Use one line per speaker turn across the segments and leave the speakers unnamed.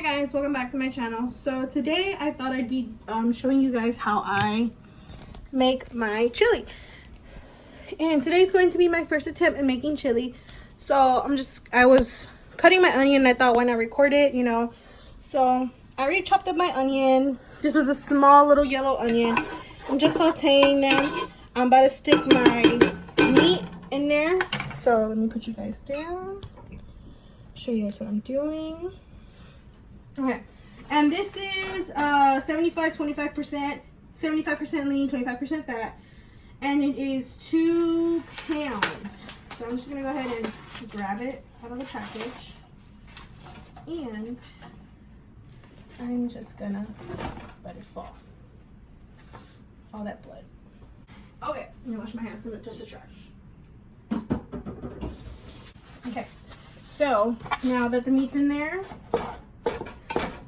guys, welcome back to my channel. So today I thought I'd be showing you guys how I make my chili, and today's going to be my first attempt at making chili. So I was cutting my onion and I thought, why not record it, you know. So I already chopped up my onion. This was a small little yellow onion. I'm just sauteing them. I'm about to stick my meat in there. So let me put you guys down, show you guys what I'm doing. Okay, and this is 75-25%, 75% lean, 25% fat, and it is 2 pounds. So I'm just gonna go ahead and grab it out of the package, and I'm just gonna let it fall. All that blood. Okay, I'm gonna wash my hands because it's just the trash. Okay, so now that the meat's in there,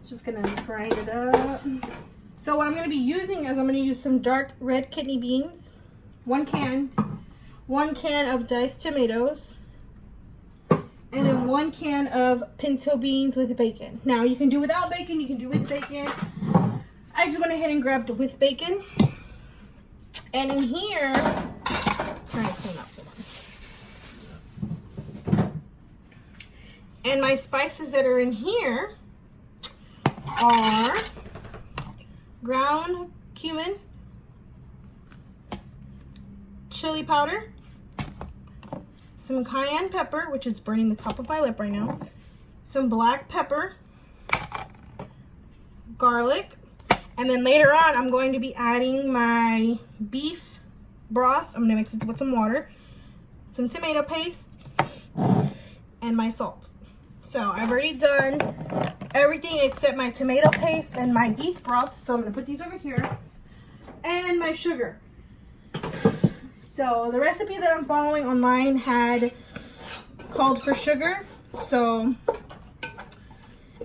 just gonna grind it up. So what I'm gonna be using is I'm gonna use some dark red kidney beans, one can of diced tomatoes, and then 1 can of pinto beans with bacon. Now you can do without bacon, you can do with bacon. I just went ahead and grabbed with bacon. And in here, trying to clean up. And my spices that are in here are ground cumin, chili powder, some cayenne pepper, which is burning the top of my lip right now, some black pepper, garlic, and then later on I'm going to be adding my beef broth. I'm gonna mix it with some water, some tomato paste, and my salt. So I've already done everything except my tomato paste and my beef broth. So I'm gonna put these over here, and my sugar. So the recipe that I'm following online had called for sugar. So,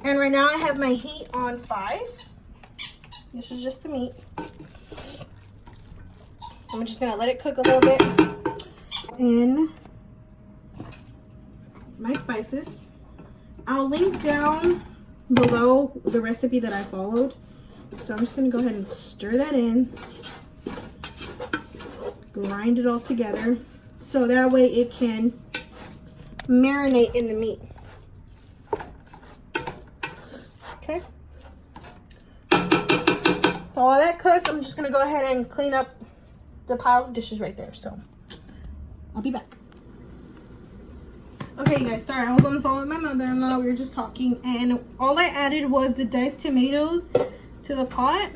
and right now I have my heat on 5. This is just the meat. I'm just gonna let it cook a little bit in my spices. I'll link down below the recipe that I followed. So I'm just gonna go ahead and stir that in, grind it all together, so that way it can marinate in the meat. Okay. So while that cooks, I'm just gonna go ahead and clean up the pile of dishes right there. So I'll be back. Okay, you guys, sorry, I was on the phone with my mother-in-law. We were just talking, and all I added was the diced tomatoes to the pot.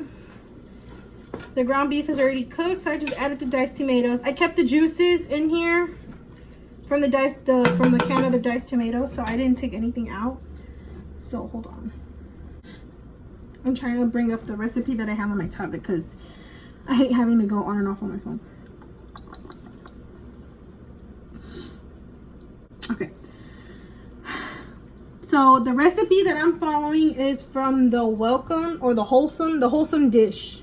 The ground beef is already cooked, so I just added the diced tomatoes. I kept the juices in here from the can of the diced tomatoes, so I didn't take anything out. So hold on. I'm trying to bring up the recipe that I have on my tablet because I hate having to go on and off on my phone. Okay. So the recipe that I'm following is from the wholesome dish.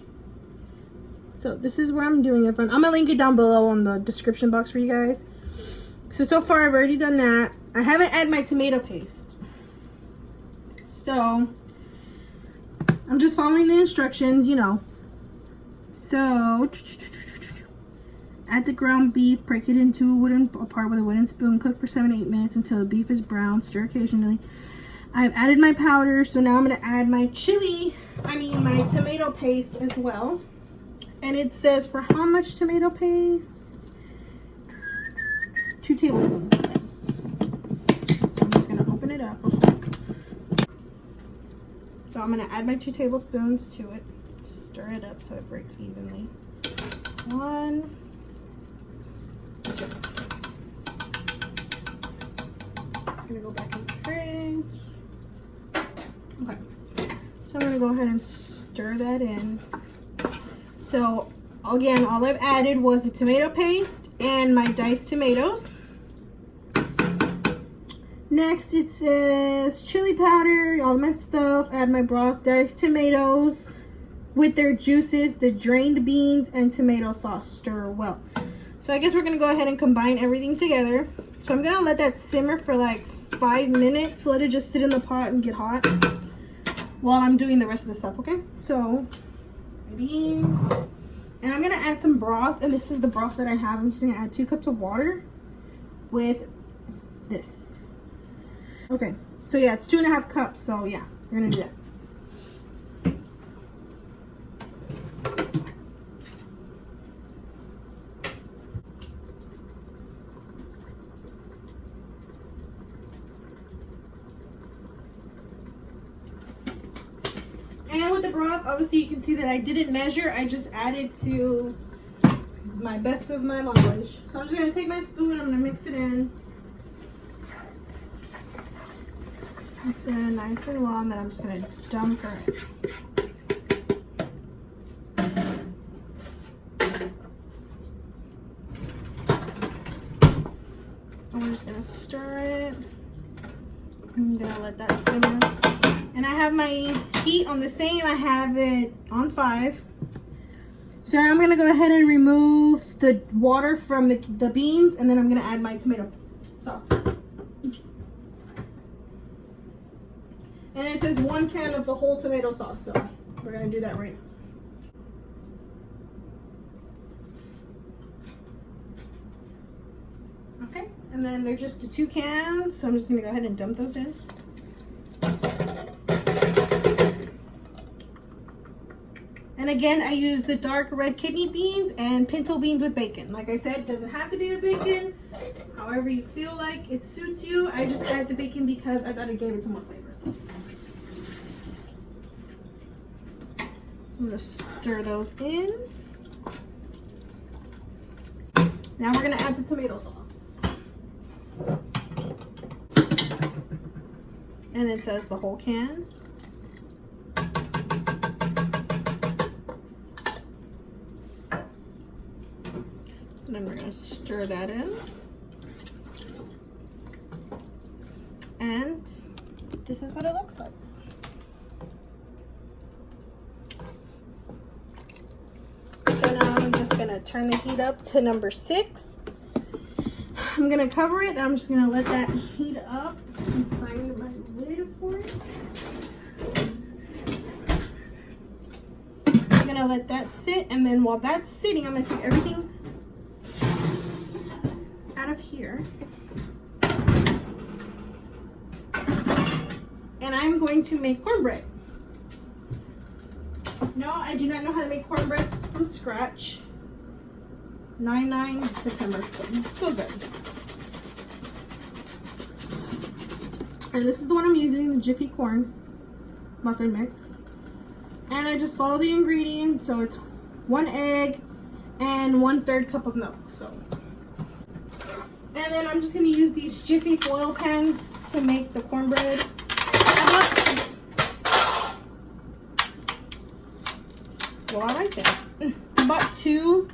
So this is where I'm doing it from. I'm gonna link it down below on the description box for you guys. So far I've already done that. I haven't added my tomato paste. So I'm just following the instructions, you know. So add the ground beef, break it into a part with a wooden spoon, cook for 7-8 minutes until the beef is brown, stir occasionally. I've added my powder, so now I'm gonna add my my tomato paste as well. And it says for how much tomato paste? 2 tablespoons. Okay. So I'm just gonna open it up real quick. So I'm gonna add my 2 tablespoons to it. Stir it up so it breaks evenly. 1, 2. It's gonna go back in the fridge. Okay. So I'm gonna go ahead and stir that in. So again, all I've added was the tomato paste and my diced tomatoes. Next it says chili powder, all my stuff, add my broth, diced tomatoes with their juices, the drained beans, and tomato sauce. Stir well. So I guess we're gonna go ahead and combine everything together. So I'm gonna let that simmer for like 5 minutes. Let it just sit in the pot and get hot. while I'm doing the rest of the stuff, okay? So, my beans. And I'm gonna add some broth, and this is the broth that I have. I'm just gonna add 2 cups of water with this. Okay, so yeah, it's 2.5 cups, so yeah, we're gonna do that. And with the broth, obviously you can see that I didn't measure. I just added to my best of my knowledge. So I'm just going to take my spoon, I'm going to mix it in. Mix it in nice and well, and then I'm just going to dump her in. And we're just going to stir it. I'm going to let that simmer. And I have my heat on the same. I have it on 5. So now I'm going to go ahead and remove the water from the beans, and then I'm going to add my tomato sauce. And it says 1 can of the whole tomato sauce, so we're going to do that right now. Okay, and then they're just the 2 cans, so I'm just going to go ahead and dump those in. And again, I use the dark red kidney beans and pinto beans with bacon. Like I said, it doesn't have to be with bacon. However you feel like it suits you. I just added the bacon because I thought it gave it some more flavor. I'm gonna stir those in. Now we're gonna add the tomato sauce. And it says the whole can. And then we're going to stir that in. And this is what it looks like. So now I'm just going to turn the heat up to number 6. I'm going to cover it, and I'm just going to let that heat up and find my lid for it. I'm going to let that sit, and then while that's sitting, I'm going to take everything out of here, and I'm going to make cornbread. No, I do not know how to make cornbread from scratch. 9/9 September, so good. And this is the one I'm using, the Jiffy Corn muffin mix. And I just follow the ingredients, so it's 1 egg and 1/3 cup of milk. So. And then I'm just going to use these Jiffy foil pans to make the cornbread. Well, I like that. I bought 2,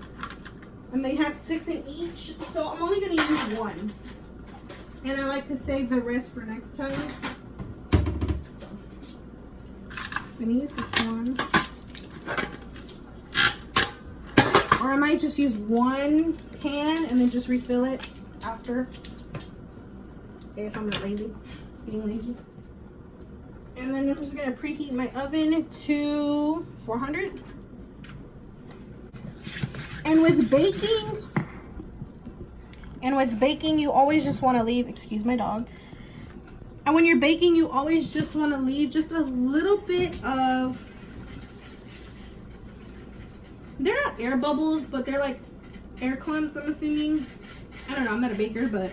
and they have 6 in each, so I'm only going to use 1. And I like to save the rest for next time. So, I'm going to use this one. Or I might just use 1 pan and then just refill it after, if I'm not lazy, being lazy. And then I'm just gonna preheat my oven to 400. And with baking, you always just want to leave, excuse my dog. And when you're baking, you always just want to leave just a little bit of, they're not air bubbles, but they're like air clumps, I'm assuming. I don't know, I'm not a baker, but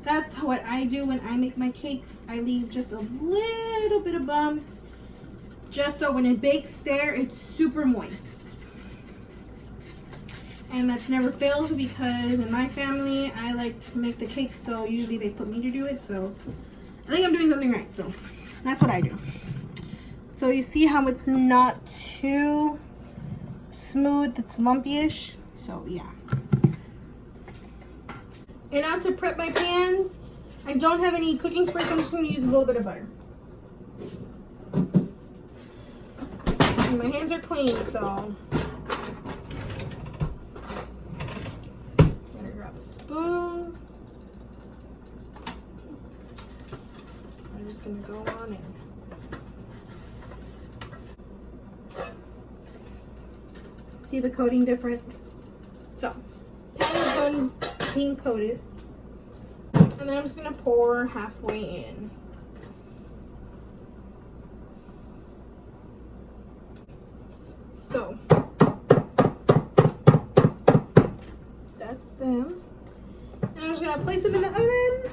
that's what I do when I make my cakes. I leave just a little bit of bumps, just so when it bakes there, it's super moist. And that's never fails, because in my family, I like to make the cakes, so usually they put me to do it, so I think I'm doing something right, so that's what I do. So you see how it's not too smooth, it's lumpy-ish, so yeah. And now to prep my pans, I don't have any cooking spray, so I'm just going to use a little bit of butter. And my hands are clean, so I'm going to grab a spoon. I'm just going to go on in. See the coating difference? So, pan is done being coated. And then I'm just gonna pour halfway in. So, that's them. And I'm just gonna place it in the oven.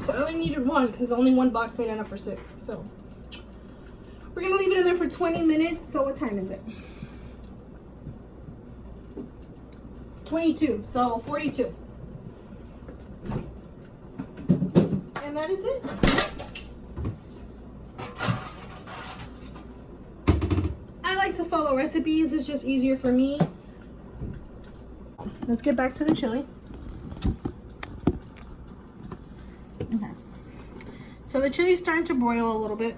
I only needed one because only one box made enough for 6. So, we're gonna leave it in there for 20 minutes. So, what time is it? 22, so 42. And that is it. I like to follow recipes, it's just easier for me. Let's get back to the chili. Okay. So the chili is starting to boil a little bit.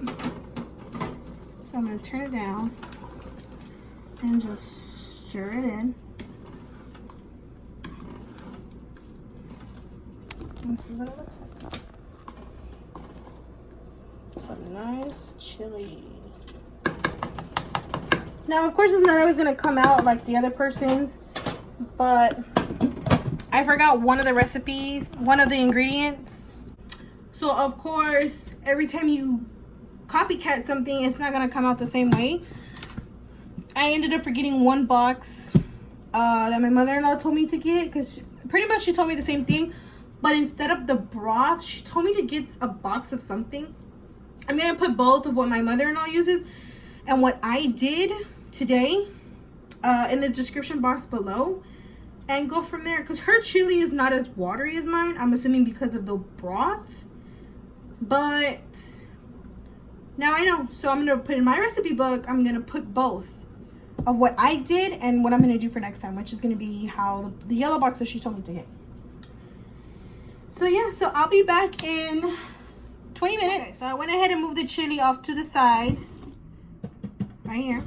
So I'm going to turn it down and just stir it in. This is what it looks like. Some nice chili. Now, of course, it's not always going to come out like the other person's, but I forgot one of the recipes, one of the ingredients. So, of course, every time you copycat something, it's not going to come out the same way. I ended up forgetting one box that my mother-in-law told me to get, because pretty much she told me the same thing. But instead of the broth, she told me to get a box of something. I'm going to put both of what my mother-in-law uses and what I did today in the description box below. And go from there. Because her chili is not as watery as mine. I'm assuming because of the broth. But now I know. So I'm going to put in my recipe book. I'm going to put both of what I did and what I'm going to do for next time. Which is going to be how the yellow box that she told me to get. So yeah, so I'll be back in 20 minutes. Okay, so I went ahead and moved the chili off to the side, right here,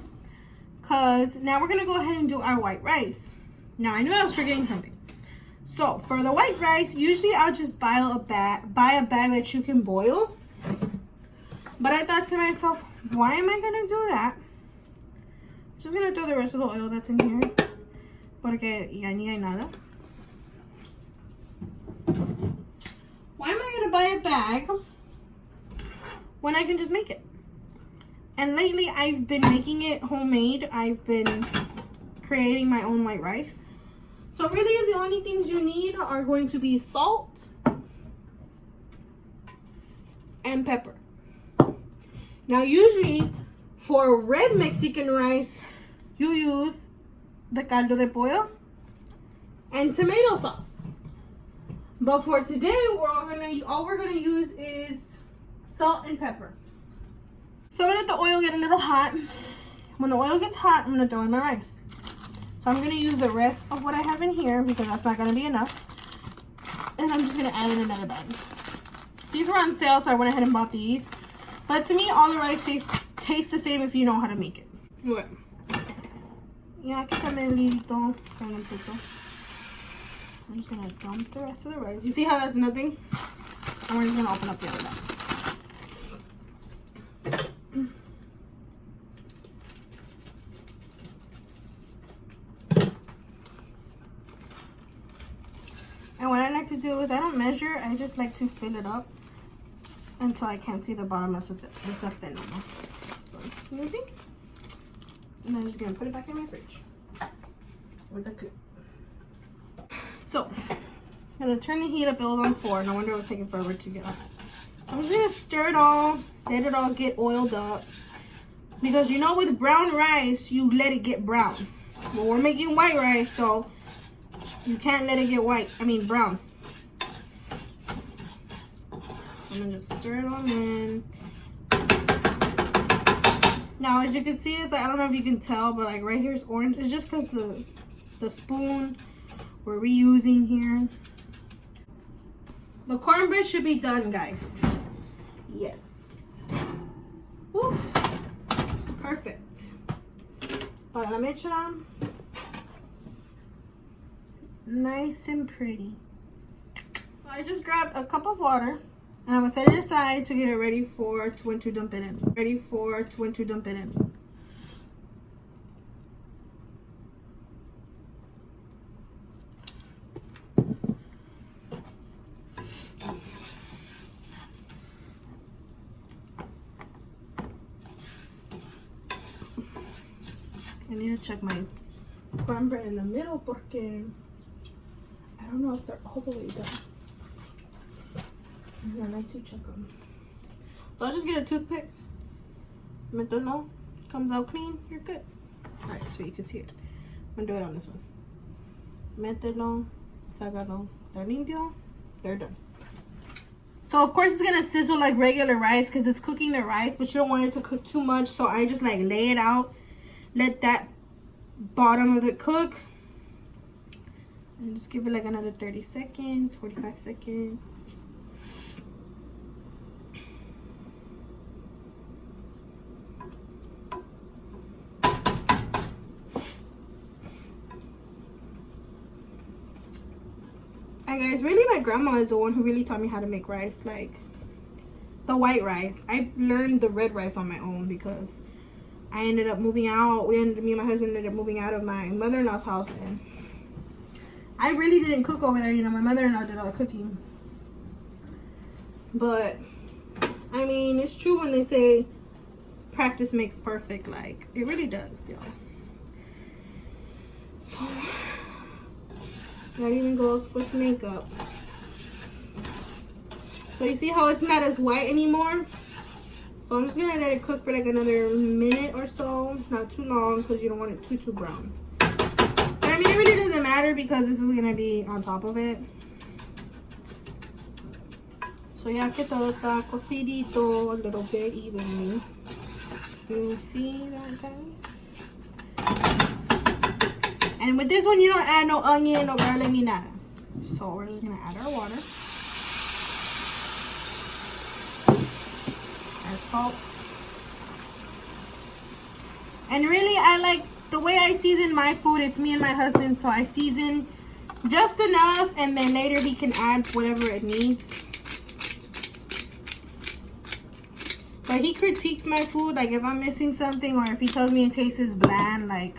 because now we're going to go ahead and do our white rice. Now, I knew I was forgetting something. So, for the white rice, usually I'll just buy a bag that you can boil. But I thought to myself, why am I going to do that? Just going to throw the rest of the oil that's in here, porque ya ni hay nada. Why am I going to buy a bag when I can just make it? And lately, I've been making it homemade. I've been creating my own white rice. So really, the only things you need are going to be salt and pepper. Now, usually, for red Mexican rice, you use the caldo de pollo and tomato sauce. But for today, all we're gonna use is salt and pepper. So I'm gonna let the oil get a little hot. When the oil gets hot, I'm gonna throw in my rice. So I'm gonna use the rest of what I have in here because that's not gonna be enough. And I'm just gonna add in another bag. These were on sale, so I went ahead and bought these. But to me, all the rice tastes the same if you know how to make it. What? Yeah, quítame el hilito con el pito. I'm just going to dump the rest of the rice. You see how that's nothing? And we're just going to open up the other bag. And what I like to do is I don't measure. I just like to fill it up until I can't see the bottom of the stuff anymore. So, you see? And I'm just going to put it back in my fridge with the clip. So, I'm going to turn the heat up. It was on 4. No wonder it was taking forever to get on. I'm just going to stir it all. Let it all get oiled up. Because you know with brown rice, you let it get brown. Well, we're making white rice, so you can't let it get brown. I'm going to just stir it all in. Now, as you can see, it's like, I don't know if you can tell, but like right here is orange. It's just because the spoon we're reusing here. The cornbread should be done, guys. Yes. Woo. Perfect. Para la mecha. Nice and pretty. I just grabbed a cup of water And I'm gonna set it aside to get it ready for when to dump it in. Ready for when to dump it in. I need to check my cornbread in the middle porque I don't know if they're all the way done. I like to check them. So I'll just get a toothpick. No, comes out clean. You're good. Alright, so you can see it. I'm gonna do it on this one. Mételo, sácalo. They're limpio. They're done. So of course it's gonna sizzle like regular rice because it's cooking the rice, but you don't want it to cook too much. So I just like lay it out. Let that bottom of it cook and just give it like another 30 seconds, 45 seconds. And guys, really my grandma is the one who really taught me how to make rice, like the white rice. I learned the red rice on my own because I ended up moving out. Me and my husband ended up moving out of my mother-in-law's house, and I really didn't cook over there. You know, my mother-in-law did all the cooking. But I mean, it's true when they say practice makes perfect. Like, it really does, y'all. So that even goes with makeup. So you see how it's not as white anymore? So I'm just gonna let it cook for like another minute or so. Not too long because you don't want it too brown. But I mean, it really doesn't matter because this is gonna be on top of it. So ya que todo está cocidito a little bit evenly. You see that, guys? And with this one, you don't add no onion, no garlic, ni nada. So we're just gonna add our water. Salt. And really, I like the way I season my food. It's me and my husband, so I season just enough, and then later he can add whatever it needs. But he critiques my food, like if I'm missing something or if he tells me it tastes bland, like,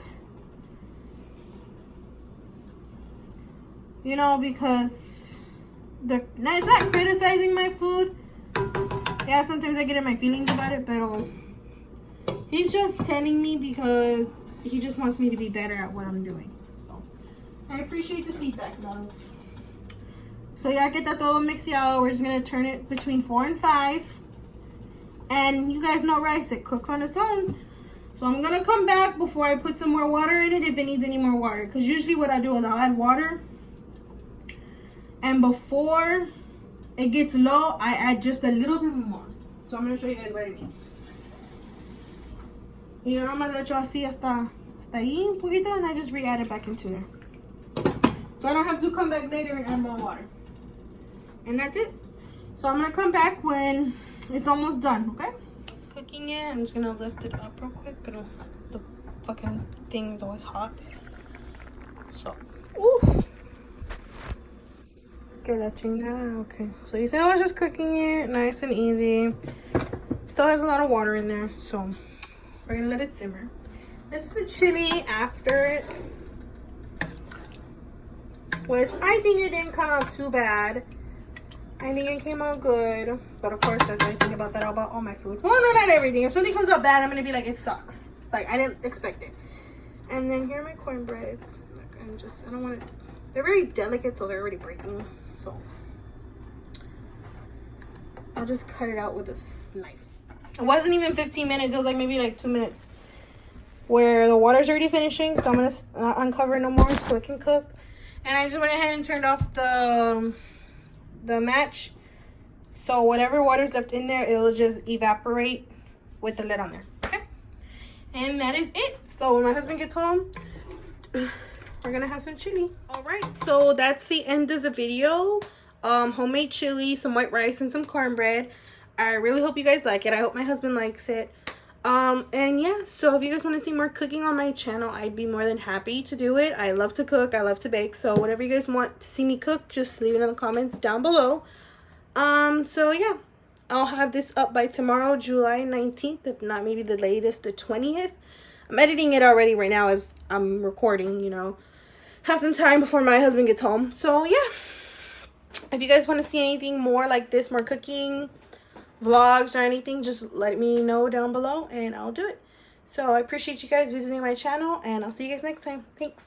you know, because it's not criticizing my food. Yeah, sometimes I get in my feelings about it, but he's just telling me because he just wants me to be better at what I'm doing. So I appreciate the feedback, love. So ya que está todo mixeado, we're just gonna turn it between 4 and 5. And you guys know rice, it cooks on its own. So I'm gonna come back before I put some more water in it if it needs any more water. Because usually what I do is I'll add water, and before it gets low, I add just a little bit more. So I'm going to show you guys what I mean. Y yo nomás le echo así hasta ahí un poquito, and I just re-add it back into there. So I don't have to come back later and add more water. And that's it. So I'm going to come back when it's almost done, okay? It's cooking it. I'm just going to lift it up real quick. The fucking thing is always hot. So, oof. Okay, la chingada. Okay, so you see I was just cooking it nice and easy. Still has a lot of water in there, so we're gonna let it simmer. This is the chili after it, which I think it didn't come out too bad. I think it came out good, but of course, as I think about that about all my food. Well, no, not everything. If something comes out bad, I'm gonna be like, it sucks. Like, I didn't expect it. And then here are my cornbreads. Like, I don't want it. They're very delicate, so they're already breaking. So I'll just cut it out with a knife. It wasn't even 15 minutes. It was like maybe like 2 minutes where the water's already finishing. So I'm going to uncover it no more so it can cook. And I just went ahead and turned off the match. So whatever water's left in there, it'll just evaporate with the lid on there. Okay? And that is it. So when my husband gets home, we're gonna have some chili. All right, so that's the end of the video. Homemade chili, some white rice, and some cornbread. I really hope you guys like it. I hope my husband likes it. And yeah, so if you guys want to see more cooking on my channel, I'd be more than happy to do it. I love to cook, I love to bake, so whatever you guys want to see me cook, just leave it in the comments down below. So yeah, I'll have this up by tomorrow, July 19th, if not maybe the latest, the 20th. I'm editing it already right now as I'm recording, you know. Have some time before my husband gets home. So yeah, if you guys want to see anything more like this, more cooking vlogs or anything, just let me know down below and I'll do it. So I appreciate you guys visiting my channel, and I'll see you guys next time. Thanks.